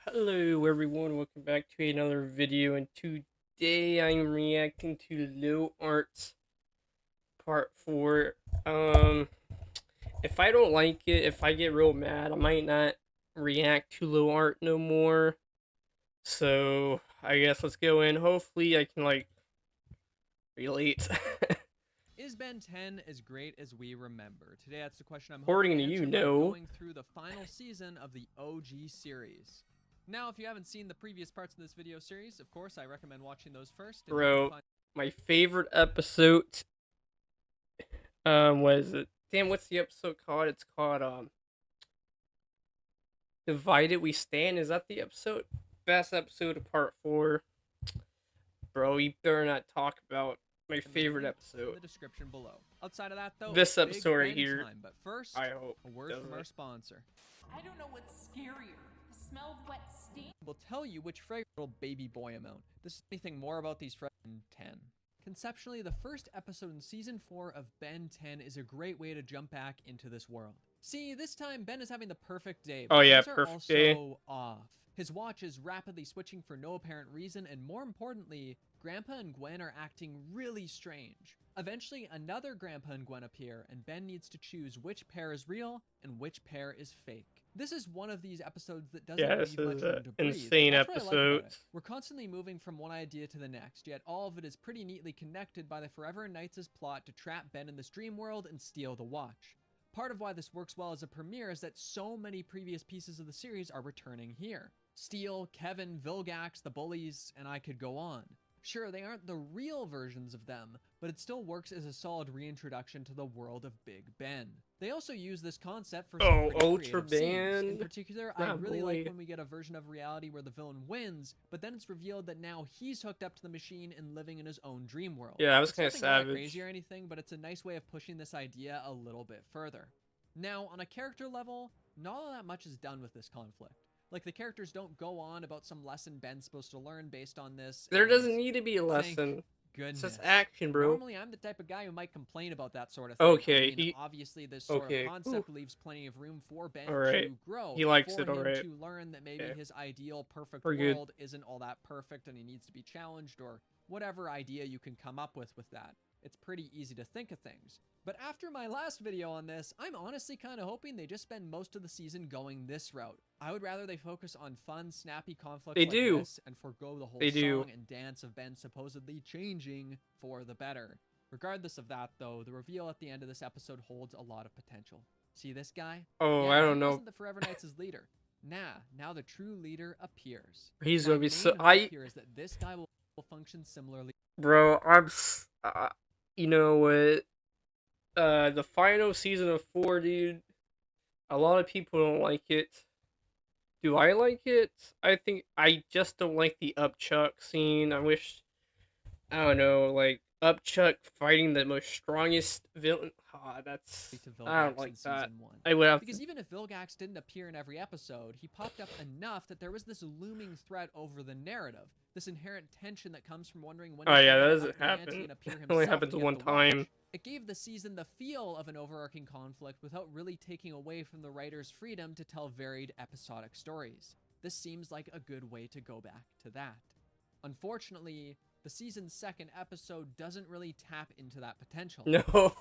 Hello everyone, welcome back to another video, and today I'm reacting to Low Arts Part 4. Um, if I don't like it, if I get real mad, I might not react to Low Art no more. So, I guess let's go in. Hopefully I can, relate. Is Ben 10 as great as we remember? Today, that's the question I'm hoping According to to you, answer by no. going through the final season of the OG series. Now, if you haven't seen the previous parts of this video series, of course, I recommend watching those first in order to Bro, find. my favorite episode, was it? Damn, what's the episode called? It's called, Divided We Stand. Is that the episode? Best episode of part 4. Bro, you better not talk about my The favorite link in episode. the description below. Outside of that, though, This it's Big episode right Ben here. time. But first, I hope a it word from our doesn't. sponsor. I don't know what's scarier, the smell of wet steam. Will tell you which fragrance little baby boy amount. This is anything more about these fragrances in 10. Conceptually, the first episode in season 4 of Ben 10 is a great way to jump back into this world. See, this time Ben is having the perfect day, Oh but yeah, things are perfect day. also off. His watch is rapidly switching for no apparent reason, and more importantly, Grandpa and Gwen are acting really strange. Eventually, another Grandpa and Gwen appear, and Ben needs to choose which pair is real and which pair is fake. This is one of these episodes that doesn't Yeah, this leave much is room an to breathe. insane That's what I like about episode. it. We're constantly moving from one idea to the next, yet all of it is pretty neatly connected by the Forever Knights' plot to trap Ben in this dream world and steal the watch. Part of why this works well as a premiere is that so many previous pieces of the series are returning here. Steel, Kevin, Vilgax, the bullies, and I could go on. Sure, they aren't the real versions of them, but it still works as a solid reintroduction to the world of Big Ben. They also use this concept for some Oh, pretty Ultra creative scenes. In Band. particular, I My really like boy. when we get a version of reality where the villain wins, but then it's revealed that now he's hooked up to the machine and living in his own dream world. Yeah, that was It's kind of nothing all that savage. crazy or anything, but it's a nice way of pushing this idea a little bit further. Now, on a character level, not all that much is done with this conflict. Like, the characters don't go on about some lesson Ben's supposed to learn based on this. There And doesn't need to be a thank lesson. It's goodness. just action, bro. Normally, I'm the type of guy who might complain about that sort of thing. Okay, I mean, obviously, this sort of concept leaves plenty of room for Ben Alright. to grow. He likes for it, him alright. to learn that maybe his ideal perfect We're good. world isn't all that perfect and he needs to be challenged, or whatever idea you can come up with that. It's pretty easy to think of things. But after my last video on this, I'm honestly kind of hoping they just spend most of the season going this route. I would rather they focus on fun, snappy conflicts like this and forgo the whole song and dance of Ben supposedly changing for the better. Regardless of that, though, the reveal at the end of this episode holds a lot of potential. See this guy? Oh, yeah, I don't he know. wasn't the Forever Knights' leader. Now the true leader appears. He's My gonna be main so. hope here is that this guy will function similarly. Bro, you know what? The final season of 4, dude. A lot of people don't like it. Do I like it? I think I just don't like the Upchuck scene. I wish, I don't know, like Upchuck fighting the most strongest villain. I don't like that. I would have because even if Vilgax didn't appear in every episode, he popped up enough that there was this looming threat over the narrative, this inherent tension that comes from wondering when. Oh yeah, that doesn't happen. It only happens one time. It gave the season the feel of an overarching conflict without really taking away from the writer's freedom to tell varied episodic stories. This seems like a good way to go back to that. Unfortunately, the season's second episode doesn't really tap into that potential. No.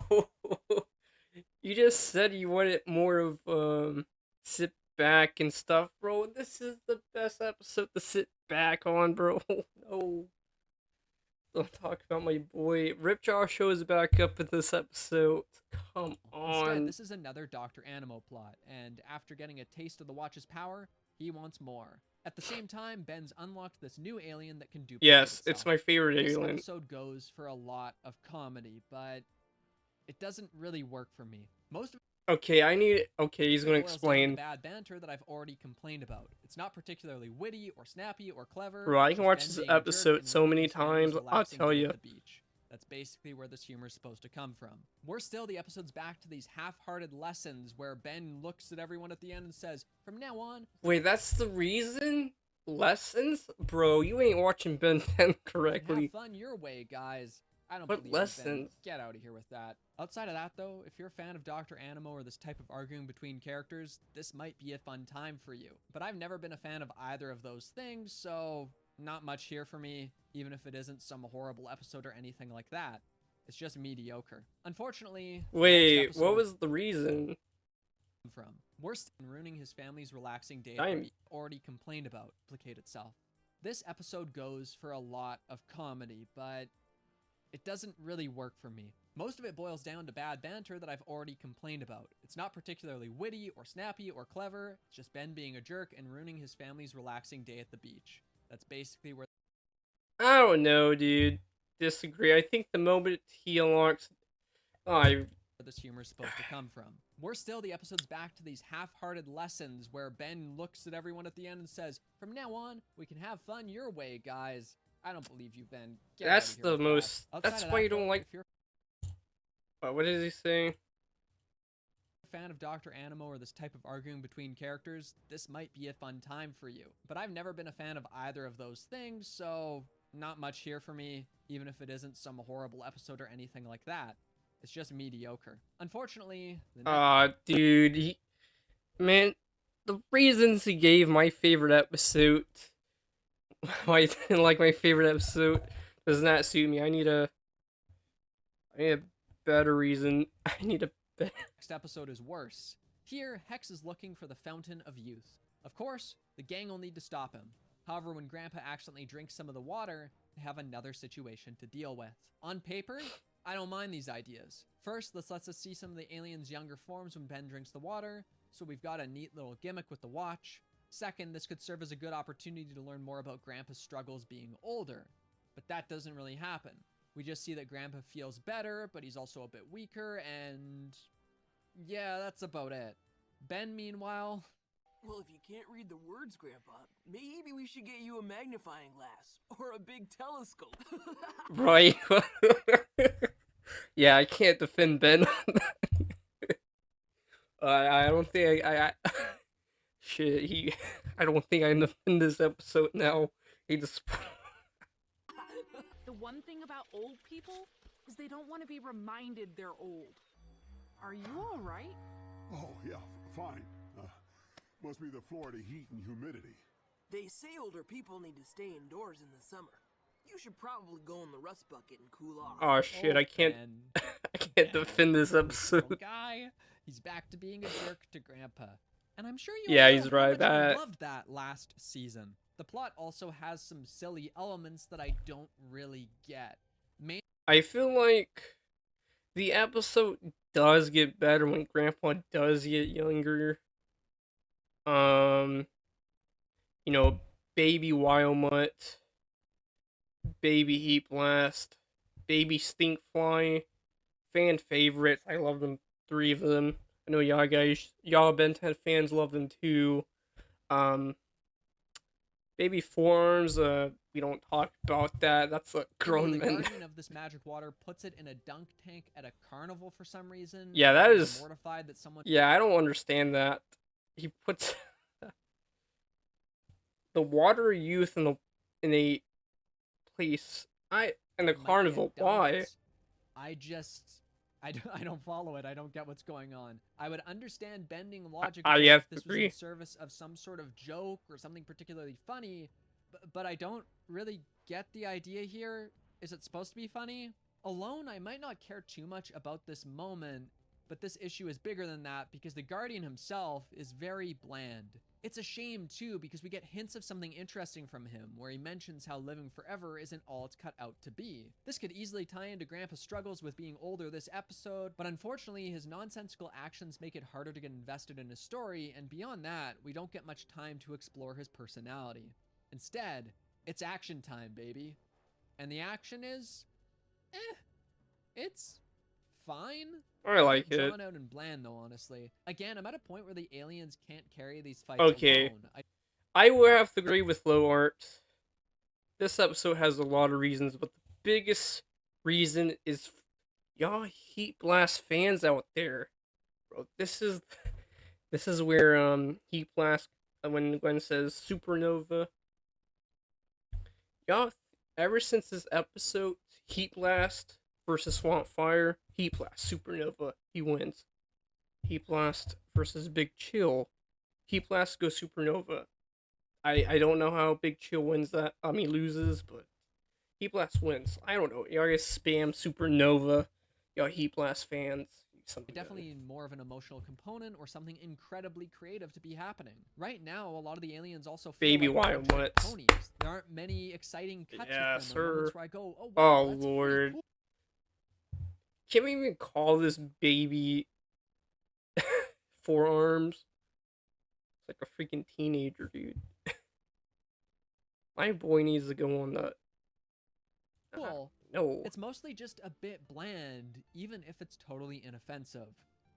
You just said you wanted more of sit back and stuff, bro. This is the best episode to sit back on, bro. No. Don't talk about my boy. Ripjaw shows back up in this episode. Come on. Instead, this is another Dr. Animo plot, and after getting a taste of the watch's power, he wants more. At the same time, Ben's unlocked this new alien that can duplicate Yes, itself. it's my favorite alien. This episode goes for a lot of comedy, but it doesn't really work for me. Most of Okay, he's gonna explain. The bad banter that I've already complained about. It's not particularly witty or snappy or clever. Bro, I can watch this episode so many times, I'll tell you. That's basically where this humor is supposed to come from. Worse still, the episode's back to these half-hearted lessons where Ben looks at everyone at the end and says, "From now on..." Wait, that's the reason? Lessons? Bro, you ain't watching Ben 10 correctly. Have fun your way, guys. I don't What believe you, Ben. lessons? Get out of here with that. Outside of that, though, if you're a fan of Dr. Animo or this type of arguing between characters, this might be a fun time for you. But I've never been a fan of either of those things, so not much here for me, even if it isn't some horrible episode or anything like that. It's just mediocre. Unfortunately, the next Wait, episode what is was the reason? from. Worse than ruining his family's relaxing day at the I'm- beach already complained about duplicate itself. This episode goes for a lot of comedy, but it doesn't really work for me. Most of it boils down to bad banter that I've already complained about. It's not particularly witty or snappy or clever, it's just Ben being a jerk and ruining his family's relaxing day at the beach. That's basically where I don't know, dude. Disagree. I think the moment he unlocks, this humor is supposed to come from. Worse still, the episode's back to these half-hearted lessons where Ben looks at everyone at the end and says, "From now on, we can have fun your way, guys." I don't believe you, Ben. Get That's out of here the with that. most. Outside That's of why that, you don't though, like. if you're What is he saying? a fan of Dr. Animo or this type of arguing between characters, this might be a fun time for you. But I've never been a fan of either of those things, so not much here for me, even if it isn't some horrible episode or anything like that. It's just mediocre. Unfortunately, the Dude, man, the reasons he gave my favorite episode, why I didn't like my favorite episode, does not suit me. I need a better reason. I need a better. next episode is worse. Here, Hex is looking for the Fountain of Youth. Of course, the gang will need to stop him. However, when Grandpa accidentally drinks some of the water, they have another situation to deal with. On paper, I don't mind these ideas. First, this lets us see some of the aliens' younger forms when Ben drinks the water, so we've got a neat little gimmick with the watch. Second, this could serve as a good opportunity to learn more about Grandpa's struggles being older. But that doesn't really happen. We just see that Grandpa feels better, but he's also a bit weaker, and yeah, that's about it. Ben, meanwhile, Well, if you can't read the words, Grandpa, maybe we should get you a magnifying glass or a big telescope. Right. Yeah, I can't defend Ben. I don't think I shit. I don't think I can defend this episode now. He just. The one thing about old people is they don't want to be reminded they're old. Are you all right? Oh, yeah, fine. Must be the Florida heat and humidity. They say older people need to stay indoors in the summer. You should probably go in the rust bucket and cool off. Oh shit! I can't. Ben. I can't defend this Little episode. guy, he's back to being a jerk to Grandpa. And I'm sure you Yeah, all he's know how right, much we that- loved that last season. The plot also has some silly elements that I don't really get. I feel like the episode does get better when Grandpa does get younger. You know, baby Wildmutt, baby Heat Blast, baby Stinkfly, fan favorites. I love them, 3 of them. I know y'all guys, y'all Ben 10 fans love them too. Baby Forms, we don't talk about that. That's a grown The man. guardian of this magic water puts it in a dunk tank at a carnival for some reason. Yeah, that and is- mortified that someone. Yeah, I don't understand that. He puts the water youth in a place. In the might get carnival. Why? donuts. I don't follow it. I don't get what's going on. I would understand bending logic I a bit have if this to was in agree. service of some sort of joke or something particularly funny, but I don't really get the idea here. Is it supposed to be funny? Alone, I might not care too much about this moment, but this issue is bigger than that because the Guardian himself is very bland. It's a shame too because we get hints of something interesting from him where he mentions how living forever isn't all it's cut out to be. This could easily tie into Grandpa's struggles with being older this episode, but unfortunately his nonsensical actions make it harder to get invested in his story, and beyond that, we don't get much time to explore his personality. Instead, it's action time, baby. And the action is it's fine. I like it. Drawn out and bland though, honestly. Again, I'm at a point where the aliens can't carry these fights Okay. alone. I would have to agree with lowart. This episode has a lot of reasons, but the biggest reason is y'all Heat Blast fans out there. Bro, this is where Heat Blast, when Gwen says supernova. Y'all, ever since this episode, Heat Blast versus Swamp Fire. Heat Blast, Supernova. He wins. Heat Blast versus Big Chill. Heat Blast goes Supernova. I don't know how Big Chill wins that. I mean loses, but Heat Blast wins. I don't know. Y'all guys spam Supernova. Y'all Heat Blast fans. Something Definitely better. more of an emotional component or something incredibly creative to be happening. Right now, a lot of the aliens also feel Baby like Wild Mutts. ponies. There aren't many exciting cuts Yeah, with them or sir. moments where I go, oh wow, Oh that's pretty lord. cool. Can't we even call this baby forearms? It's like a freaking teenager, dude. My boy needs to go on the. Cool. No. It's mostly just a bit bland, even if it's totally inoffensive,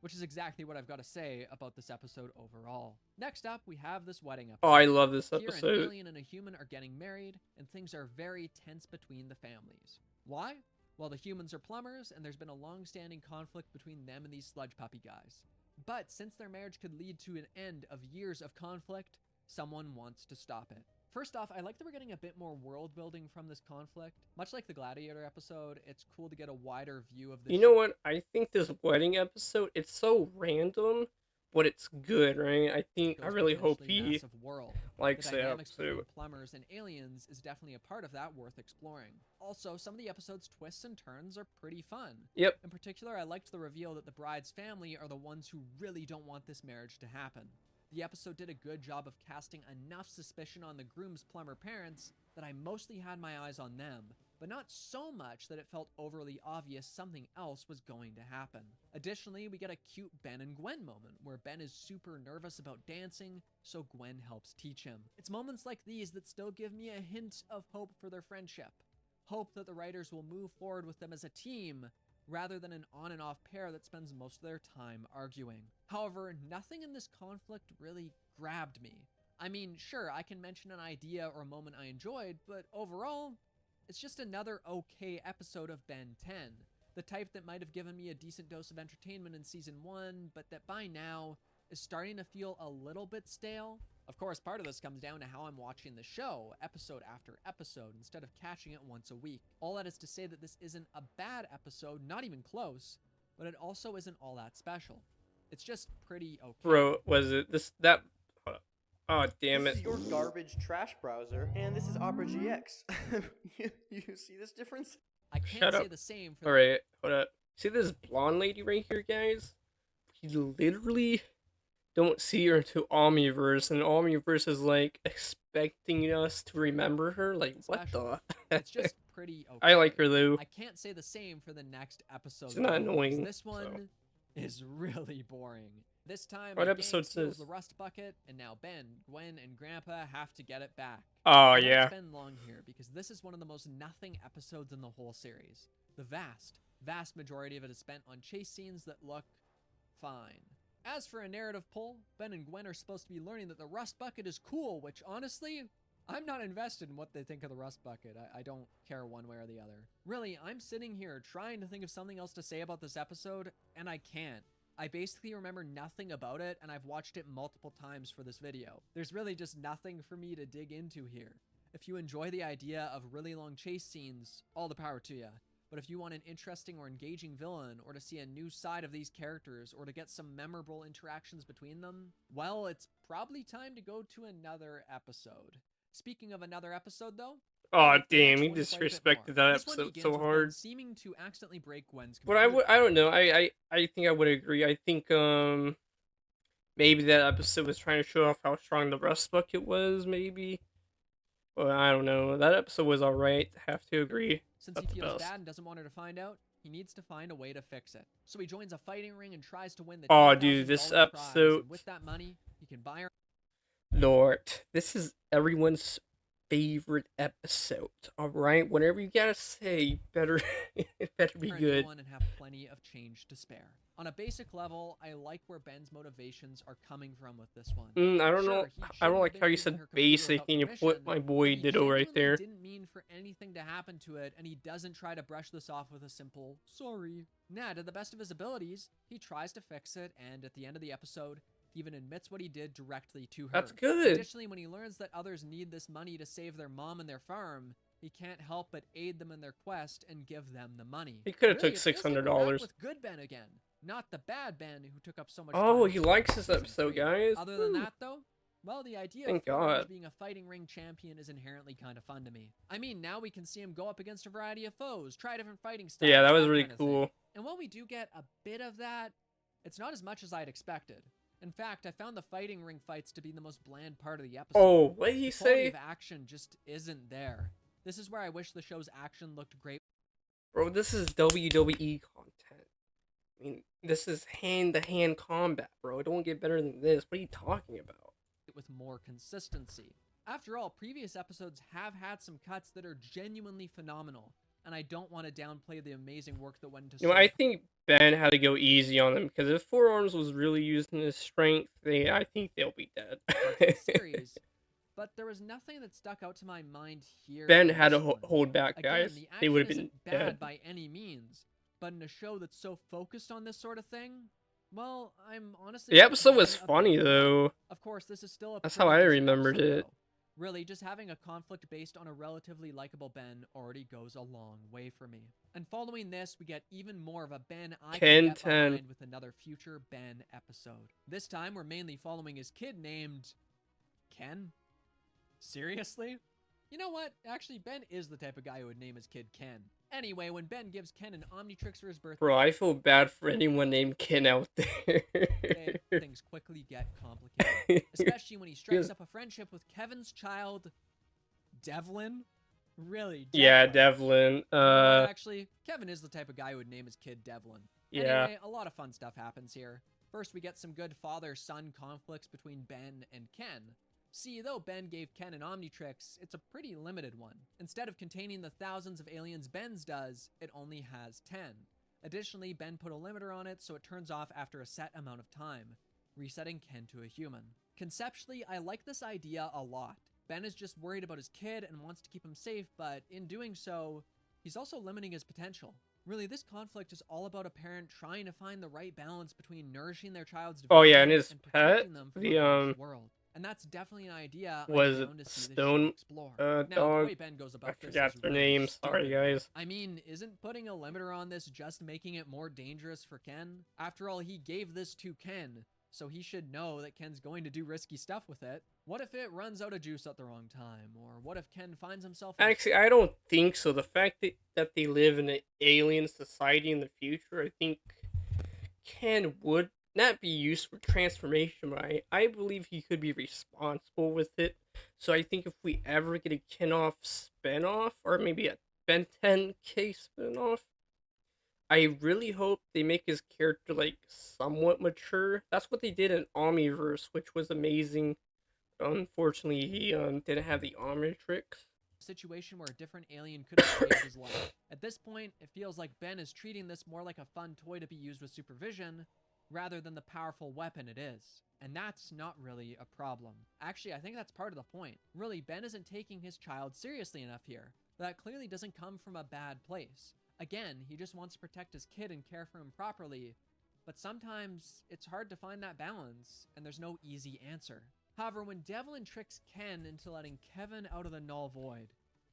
which is exactly what I've got to say about this episode overall. Next up, we have this wedding episode. Oh, I love this Here, an episode. alien and a human are getting married, and things are very tense between the families. Why? Well, the humans are plumbers, and there's been a long-standing conflict between them and these sludge puppy guys. But since their marriage could lead to an end of years of conflict, someone wants to stop it. First off, I like that we're getting a bit more world building from this conflict. Much like the Gladiator episode, it's cool to get a wider view of the You know what? I think this wedding episode, it's so random, but it's good, right? I really hope he world. likes The the dynamics between episode. plumbers and aliens is definitely a part of that worth exploring. Also, some of the episode's twists and turns are pretty fun. Yep. In particular, I liked the reveal that the bride's family are the ones who really don't want this marriage to happen. The episode did a good job of casting enough suspicion on the groom's plumber parents that I mostly had my eyes on them, but not so much that it felt overly obvious something else was going to happen. Additionally, we get a cute Ben and Gwen moment where Ben is super nervous about dancing, so Gwen helps teach him. It's moments like these that still give me a hint of hope for their friendship. Hope that the writers will move forward with them as a team, rather than an on and off pair that spends most of their time arguing. However, nothing in this conflict really grabbed me. I mean, sure, I can mention an idea or a moment I enjoyed, but overall, it's just another okay episode of Ben 10. The type that might have given me a decent dose of entertainment in season 1, but that by now is starting to feel a little bit stale. Of course, part of this comes down to how I'm watching the show, episode after episode, instead of catching it once a week. All that is to say that this isn't a bad episode, not even close, but it also isn't all that special. It's just pretty okay. Bro, was it this that? Oh damn This it! is your garbage trash browser, and this is Opera GX. you see this difference? I can't Shut say up. the same for Alright, hold up. See this blonde lady right here, guys? You literally don't see her until Omniverse, and Omniverse is like expecting us to remember her. Like, what the? It's just pretty okay. I like her though. I can't say the same for the next episode. She's not though, 'cause annoying, This one so. is really boring. This time, What the episode gang steals is the rust bucket, and now Ben, Gwen, and Grandpa have to get it back. Oh I won't yeah. spend long here because this is one of the most nothing episodes in the whole series. The vast majority of it is spent on chase scenes that look fine. As for a narrative pull, Ben and Gwen are supposed to be learning that the rust bucket is cool, which honestly, I'm not invested in what they think of the rust bucket. I don't care one way or the other. Really, I'm sitting here trying to think of something else to say about this episode, and I can't. I basically remember nothing about it, and I've watched it multiple times for this video. There's really just nothing for me to dig into here. If you enjoy the idea of really long chase scenes, all the power to ya. But if you want an interesting or engaging villain, or to see a new side of these characters, or to get some memorable interactions between them, well, it's probably time to go to another episode. Speaking of another episode, though, Oh the damn, next he one is quite a bit disrespected more. that This one episode begins so with Ben hard. seeming to accidentally break Gwen's But I computer. don't know. I think I would agree. I think maybe that episode was trying to show off how strong the rust bucket was. Maybe. Well, I don't know. That episode was alright. Have to agree. Since he Not the feels best. bad and doesn't want her to find out, he needs to find a way to fix it. So he joins a fighting ring and tries to win the Oh, $10,000 dude, this prize, episode. and with that money, he can buy her Lord, this is everyone's favorite episode. All right, whatever you gotta say, better it better be a new good. one and have plenty of change to spare. On a basic level, I like where Ben's motivations are coming from with this one. I don't Sure, know. he I don't shouldn't like have how been you using said her computer basic without and you permission, put my boy but he Ditto right genuinely there. didn't mean for anything to happen to it, and he doesn't try to brush this off with a simple sorry. Nah, to the best of his abilities, he tries to fix it, and at the end of the episode, he even admits what he did directly to her. That's good. Additionally, when he learns that others need this money to save their mom and their farm, he he can't help but aid them in their quest and give them the money. He could have Really, took it feels like we're back $600. with good Ben again, not the bad Ben who took up so much Oh, time he in likes this season episode, 3. guys. Other than Woo. that, though, well, the idea Thank of Orange God. being a fighting ring champion is inherently kind of fun to me. I mean, now we can see him go up against a variety of foes, try different fighting styles. Yeah, that was really kind of thing. cool. And while we do get a bit of that, it's not as much as I'd expected. In fact, I found the fighting ring fights to be the most bland part of the episode. Oh, what did he The quality say? of action just isn't there. This is where I wish the show's action looked great. Bro, this is WWE content. I mean, this is hand-to-hand combat, bro. It don't get better than this. What are you talking about? With more consistency. After all, previous episodes have had some cuts that are genuinely phenomenal, and I don't want to downplay the amazing work that went into You know, I think Ben had to go easy on them because if Four Arms was really using his strength, I think they'll be dead. the series, but there was nothing that stuck out to my mind here. Ben in had to this one. hold back, Again, guys. the They would have action been isn't bad dead. by any means, but in a show that's so focused on this sort of thing, well, I'm honestly The episode was having a funny, bit of a- though. Of course, this is still a That's pretty how I decent remembered episode, it. though. Really, just having a conflict based on a relatively likable Ben already goes a long way for me. And following this, we get even more of a Ben I Ken can get 10. behind with another future Ben episode. This time, we're mainly following his kid named Ken. Seriously? You know what? Actually, Ben is the type of guy who would name his kid Ken. Anyway, when Ben gives Ken an Omnitrix for his birthday, Bro, I feel bad for anyone named Ken out there. things quickly get complicated. Especially when he strikes up a friendship with Kevin's child, Devlin. Really? Yeah, Devlin. You know what, actually, Kevin is the type of guy who would name his kid Devlin. Yeah. Anyway, a lot of fun stuff happens here. First, we get some good father-son conflicts between Ben and Ken. See, though Ben gave Ken an Omnitrix, it's a pretty limited one. Instead of containing the thousands of aliens Ben's does, it only has 10. Additionally, Ben put a limiter on it so it turns off after a set amount of time, resetting Ken to a human. Conceptually, I like this idea a lot. Ben is just worried about his kid and wants to keep him safe, but in doing so, he's also limiting his potential. Really, this conflict is all about a parent trying to find the right balance between nourishing their child's Oh, yeah, and development his and pet, protecting them from the, a harsh world. And that's definitely an idea was I'm it down to see the Stone, show explore. Now, the dog? way Ben goes about I this forgot is their really names. Sorry, stupid. guys. I mean, isn't putting a limiter on this just making it more dangerous for Ken? After all, he gave this to Ken, so he should know that Ken's going to do risky stuff with it. What if it runs out of juice at the wrong time? Or what if Ken finds himself in Actually, I don't think so. The fact that they live in an alien society in the future, I think Ken would not be used for transformation, but I believe he could be responsible with it. So I think if we ever get a Ken-off spinoff, or maybe a Ben 10K spinoff, I really hope they make his character, like, somewhat mature. That's what they did in Omniverse, which was amazing. Unfortunately, he didn't have the Omnitrix. situation where a different alien could have saved his life. At this point, it feels like Ben is treating this more like a fun toy to be used with supervision, rather than the powerful weapon it is. And that's not really a problem. Actually, I think that's part of the point. Really, Ben isn't taking his child seriously enough here. That clearly doesn't come from a bad place. Again, he just wants to protect his kid and care for him properly, but sometimes it's hard to find that balance, and there's no easy answer. However, when Devlin tricks Ken into letting Kevin out of the null void,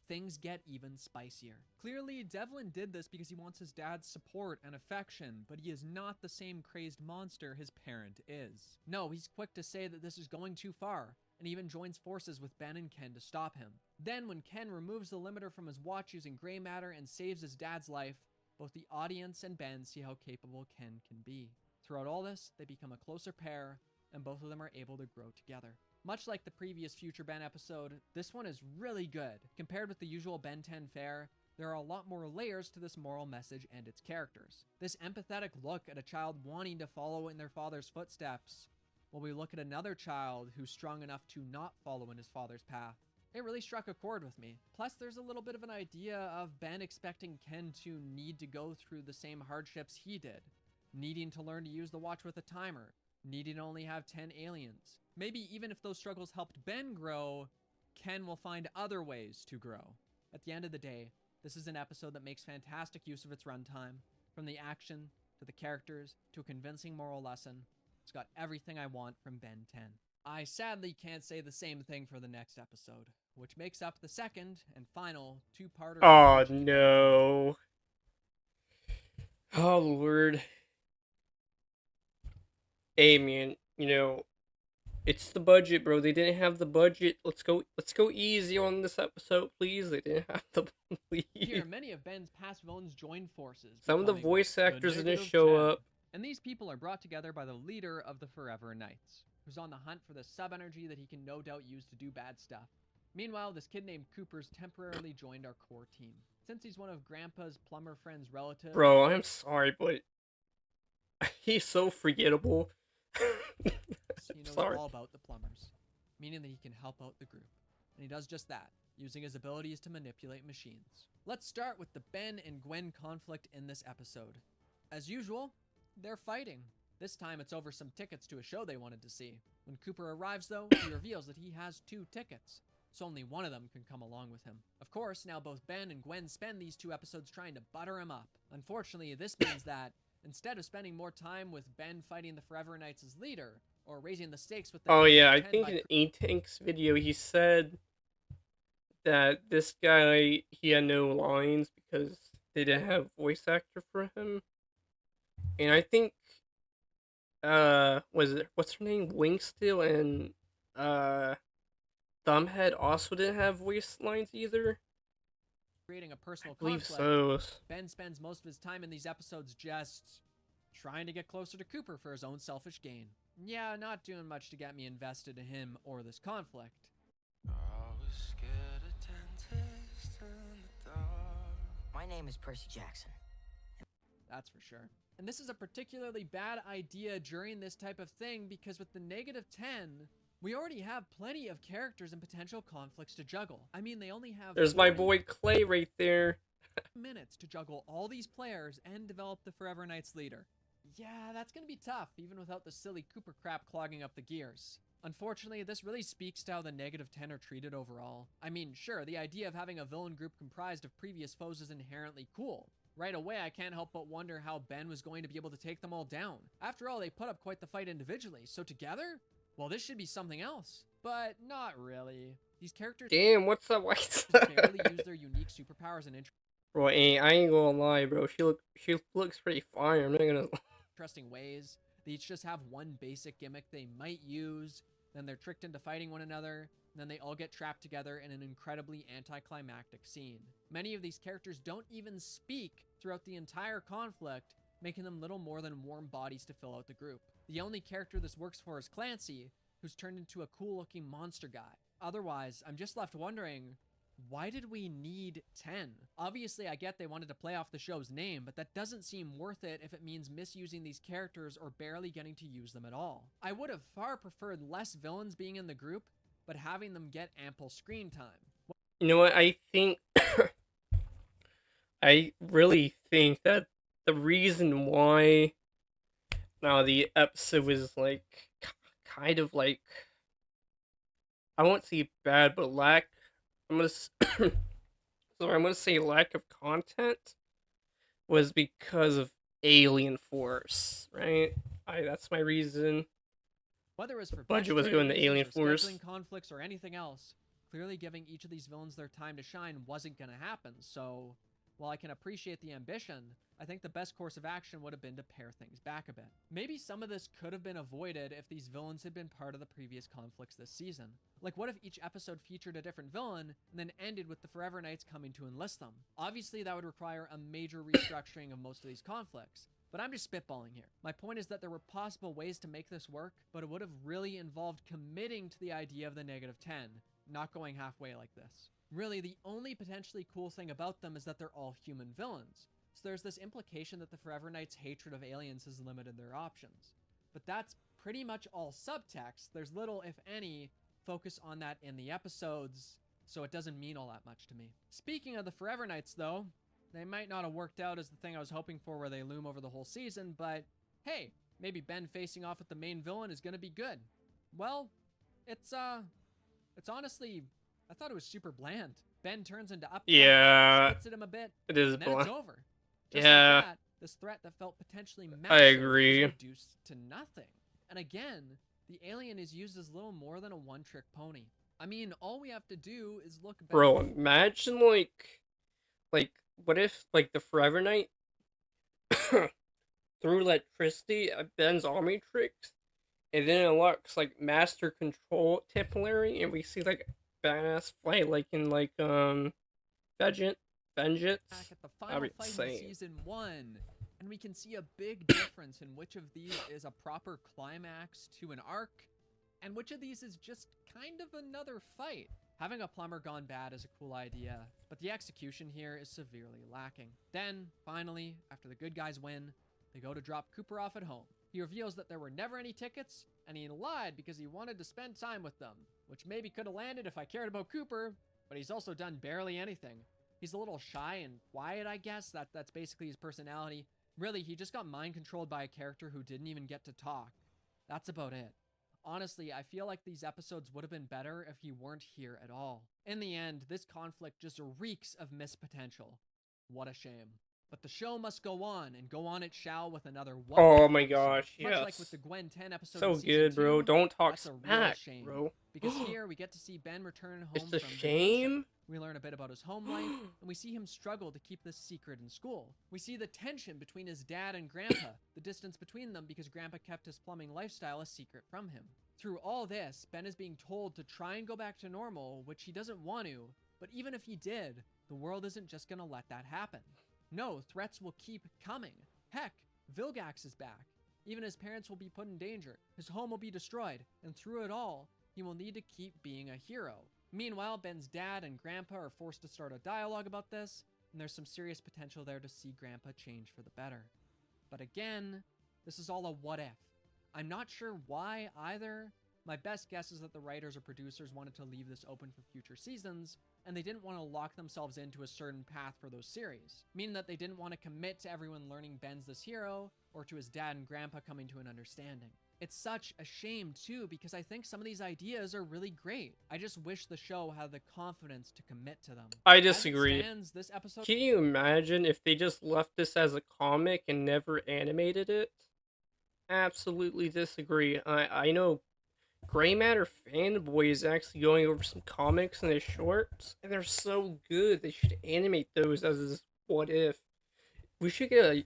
things get even spicier. Clearly, Devlin did this because he wants his dad's support and affection, but he is not the same crazed monster his parent is. No, he's quick to say that this is going too far, and even joins forces with Ben and Ken to stop him. Then, when Ken removes the limiter from his watch using gray matter and saves his dad's life, both the audience and Ben see how capable Ken can be. Throughout all this, they become a closer pair, and both of them are able to grow together. Much like the previous Future Ben episode, this one is really good. Compared with the usual Ben 10 fare, there are a lot more layers to this moral message and its characters. This empathetic look at a child wanting to follow in their father's footsteps, while we look at another child who's strong enough to not follow in his father's path. It really struck a chord with me. Plus, there's a little bit of an idea of Ben expecting Ken to need to go through the same hardships he did. Needing to learn to use the watch with a timer. Needing to only have 10 aliens. Maybe even if those struggles helped Ben grow, Ken will find other ways to grow. At the end of the day, this is an episode that makes fantastic use of its runtime. From the action, to the characters, to a convincing moral lesson. It's got everything I want from Ben 10. I sadly can't say the same thing for the next episode. which makes up the second and final two-parter. Oh no. Oh Lord. Hey man, it's the budget, bro. They didn't have the budget. Let's go easy on this episode, please. They didn't have the Here, please. many of Ben's past villains join forces. Some of the becoming voice the actors didn't Negative show 10. up. And these people are brought together by the leader of the Forever Knights, who's on the hunt for the sub-energy that he can no doubt use to do bad stuff. Meanwhile, this kid named Cooper's temporarily joined our core team. Since he's one of Grandpa's plumber friend's relatives... Bro, I'm sorry, but he's so forgettable. he knows Sorry. all about the plumbers, meaning that he can help out the group. And he does just that, using his abilities to manipulate machines. Let's start with the Ben and Gwen conflict in this episode. As usual, they're fighting. This time it's over some tickets to a show they wanted to see. When Cooper arrives though, he reveals that he has 2 tickets, so only one of them can come along with him. Of course, now both Ben and Gwen spend these 2 episodes trying to butter him up. Unfortunately, this means that instead of spending more time with Ben fighting the Forever Knights as leader, or raising the stakes with the Oh yeah, I Negative 10 think by in A-Tank's video he said that this guy, he had no lines because they didn't have voice actor for him. And I think what's her name? Wingsteel and Thumbhead also didn't have voice lines either. creating a personal I believe conflict. so. Ben spends most of his time in these episodes just trying to get closer to Cooper for his own selfish gain. Yeah, not doing much to get me invested in him or this conflict. My name is Percy Jackson. That's for sure. And this is a particularly bad idea during this type of thing because with the Negative 10, we already have plenty of characters and potential conflicts to juggle. I mean, they only have There's my 40 boy Clay right there. minutes to juggle all these players and develop the Forever Knights leader. Yeah, that's gonna be tough, even without the silly Cooper crap clogging up the gears. Unfortunately, this really speaks to how the Negative 10 are treated overall. I mean, sure, the idea of having a villain group comprised of previous foes is inherently cool. Right away, I can't help but wonder how Ben was going to be able to take them all down. After all, they put up quite the fight individually, so together? Well, this should be something else. But not really. These characters Damn, what's up, White? barely use their unique superpowers and Bro, I ain't gonna lie, bro. She looks pretty fire. I'm not gonna. interesting ways. They each just have one basic gimmick they might use, then they're tricked into fighting one another, and then they all get trapped together in an incredibly anticlimactic scene. Many of these characters don't even speak throughout the entire conflict, making them little more than warm bodies to fill out the group. The only character this works for is Clancy, who's turned into a cool-looking monster guy. Otherwise, I'm just left wondering, why did we need 10? Obviously, I get they wanted to play off the show's name, but that doesn't seem worth it if it means misusing these characters or barely getting to use them at all. I would have far preferred less villains being in the group, but having them get ample screen time. You know what? I think. I really think that the reason why now the episode was like kind of like, I won't say bad, but I'm gonna sorry, I'm gonna say lack of content was because of Alien Force, right? That's my reason. Whether it was for Budget was going to reasons Alien or Force. scheduling conflicts or anything else, clearly giving each of these villains their time to shine wasn't going to happen. So, while I can appreciate the ambition, I think the best course of action would have been to pare things back a bit. Maybe some of this could have been avoided if these villains had been part of the previous conflicts this season. Like, what if each episode featured a different villain and then ended with the Forever Knights coming to enlist them? Obviously, that would require a major restructuring of most of these conflicts. But I'm just spitballing here. My point is that there were possible ways to make this work, but it would have really involved committing to the idea of the Negative 10, not going halfway like this. Really, the only potentially cool thing about them is that they're all human villains. So there's this implication that the Forever Knights' hatred of aliens has limited their options. But that's pretty much all subtext. There's little, if any, focus on that in the episodes, so it doesn't mean all that much to me. Speaking of the Forever Knights, though, they might not have worked out as the thing I was hoping for where they loom over the whole season, but hey, maybe Ben facing off with the main villain is gonna be good. Well, it's honestly, I thought it was super bland. Ben turns into Upcut, Yeah, spits at him a bit, it is and then it's bland. over. Just Yeah, like that, this threat that felt potentially massive I agree. is reduced to nothing. And again, the alien is used as little more than a one-trick pony. I mean, all we have to do is look back. Bro, imagine like what if like the Forever Knight through electricity at Ben's Omnitrix, and then it unlocks like Master Control Temporary, and we see like badass fight like in like Vengeance. Vengeance. Back at the That'd final be fight in insane. season 1, and we can see a big difference in which of these is a proper climax to an arc, and which of these is just kind of another fight. Having a plumber gone bad is a cool idea, but the execution here is severely lacking. Then, finally, after the good guys win, they go to drop Cooper off at home. He reveals that there were never any tickets, and he lied because he wanted to spend time with them, which maybe could have landed if I cared about Cooper, but he's also done barely anything. He's a little shy and quiet, I guess. That's basically his personality. Really, he just got mind controlled by a character who didn't even get to talk. That's about it. Honestly, I feel like these episodes would have been better if he weren't here at all. In the end, this conflict just reeks of missed potential. What a shame. But the show must go on, and go on it shall with another What Oh If my episode. gosh, Much like yes. with the Gwen 10 episode So in season good, bro. 2, Don't talk that's a real smack, shame. bro. Because here we get to see Ben return home It's a from vacation. shame. We learn a bit about his home life, and we see him struggle to keep this secret in school. We see the tension between his dad and Grandpa, the distance between them because Grandpa kept his plumbing lifestyle a secret from him. Through all this, Ben is being told to try and go back to normal, which he doesn't want to, but even if he did, the world isn't just gonna let that happen. No, threats will keep coming. Heck, Vilgax is back. Even his parents will be put in danger, his home will be destroyed, and through it all, he will need to keep being a hero. Meanwhile, Ben's dad and Grandpa are forced to start a dialogue about this, and there's some serious potential there to see Grandpa change for the better. But again, this is all a what if. I'm not sure why either. My best guess is that the writers or producers wanted to leave this open for future seasons, and they didn't want to lock themselves into a certain path for those series, meaning that they didn't want to commit to everyone learning Ben's this hero, or to his dad and Grandpa coming to an understanding. It's such a shame too, because I think some of these ideas are really great. I just wish the show had the confidence to commit to them. I As it disagree. stands, this episode... Can you imagine if they just left this as a comic and never animated it? Absolutely disagree. I know Gray Matter Fanboy is actually going over some comics in his shorts, and they're so good. They should animate those as this what if. We should get a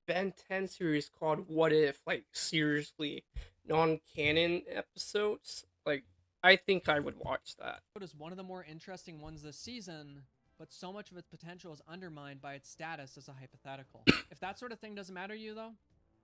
Ben 10 series called What If, like seriously, non-canon episodes. Like I think I would watch that. is one of the more interesting ones this season, but so much of its potential is undermined by its status as a hypothetical. If that sort of thing doesn't matter to you, though,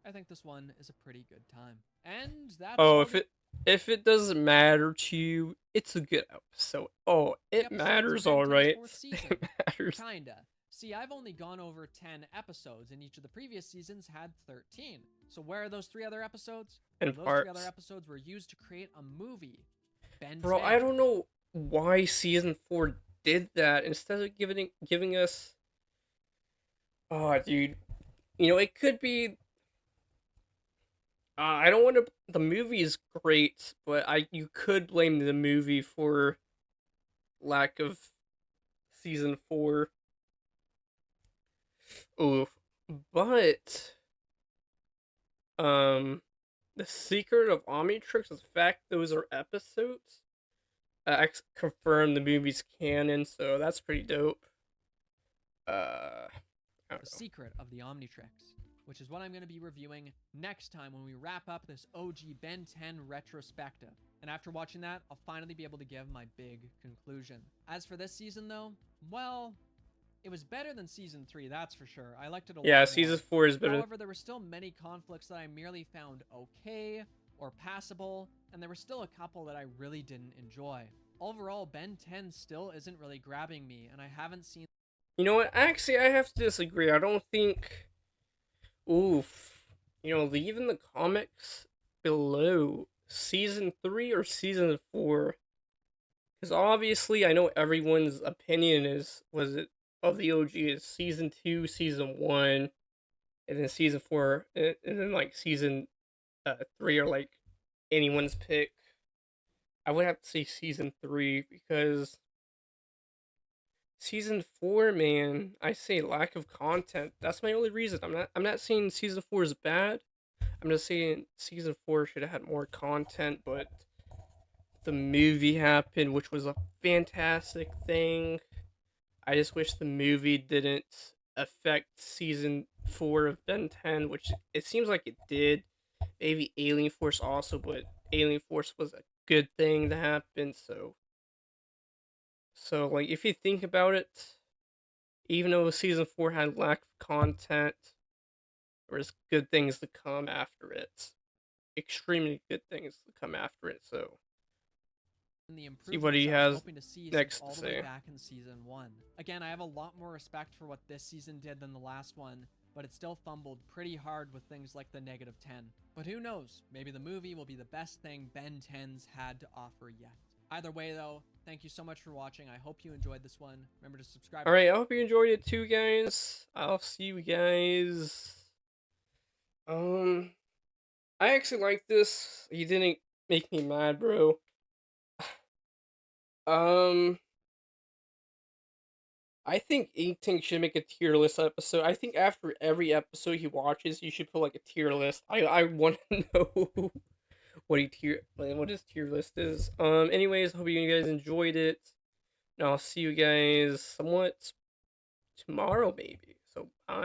I think this one is a pretty good time. And that's Oh, all if it doesn't matter to you, it's a good episode. Oh, the it episodes matters, of Ben all 10's right. fourth season. It matters. Kinda. See, I've only gone over 10 episodes, and each of the previous seasons had 13. So where are those 3 other episodes? In Those 3 parts. other episodes were used to create a movie. Ben Bro, 10. I don't know why season 4 did that instead of giving us. Oh, dude, it could be. I don't want to. The movie is great, but you could blame the movie for lack of season 4. Oof, but the secret of Omnitrix is the fact those are episodes. Confirm the movie's canon, so that's pretty dope. I don't The know. Secret of the Omnitrix, which is what I'm going to be reviewing next time when we wrap up this OG Ben 10 retrospective. And after watching that, I'll finally be able to give my big conclusion. As for this season, though, well, it was better than season 3, that's for sure. I liked it a lot Yeah, more. season 4 is better. However, there were still many conflicts that I merely found okay or passable, and there were still a couple that I really didn't enjoy. Overall, Ben 10 still isn't really grabbing me, and I haven't seen... You know what? Actually, I have to disagree. I don't think. Oof. Leave in the comments below season 3 or season 4. Because obviously, I know everyone's opinion of the OG is season 2, season 1, and then season 4, and then like season 3 are like anyone's pick. I would have to say season 3 because season 4, man, I say lack of content. That's my only reason. I'm not saying season 4 is bad. I'm just saying season 4 should have had more content, but the movie happened, which was a fantastic thing. I just wish the movie didn't affect season 4 of Ben 10, which it seems like it did. Maybe Alien Force also, but Alien Force was a good thing to happen, so like if you think about it, even though season 4 had lack of content, there was good things to come after it. Extremely good things to come after it, so And the see what he improvements I was has hoping to see since next to all the way say. back in season 1. Again, I have a lot more respect for what this season did than the last one, but it still fumbled pretty hard with things like the -10. But who knows, maybe the movie will be the best thing Ben 10's had to offer yet. Either way though, thank you so much for watching. I hope you enjoyed this one. Remember to subscribe. Alright, I hope you enjoyed it too, guys. I'll see you guys. I actually like this. He didn't make me mad, bro. Um, I think Inkting should make a tier list episode. I think after every episode he watches, you should put like a tier list. I want to know what his tier list is. Anyways, hope you guys enjoyed it. And I'll see you guys somewhat tomorrow, maybe. So bye.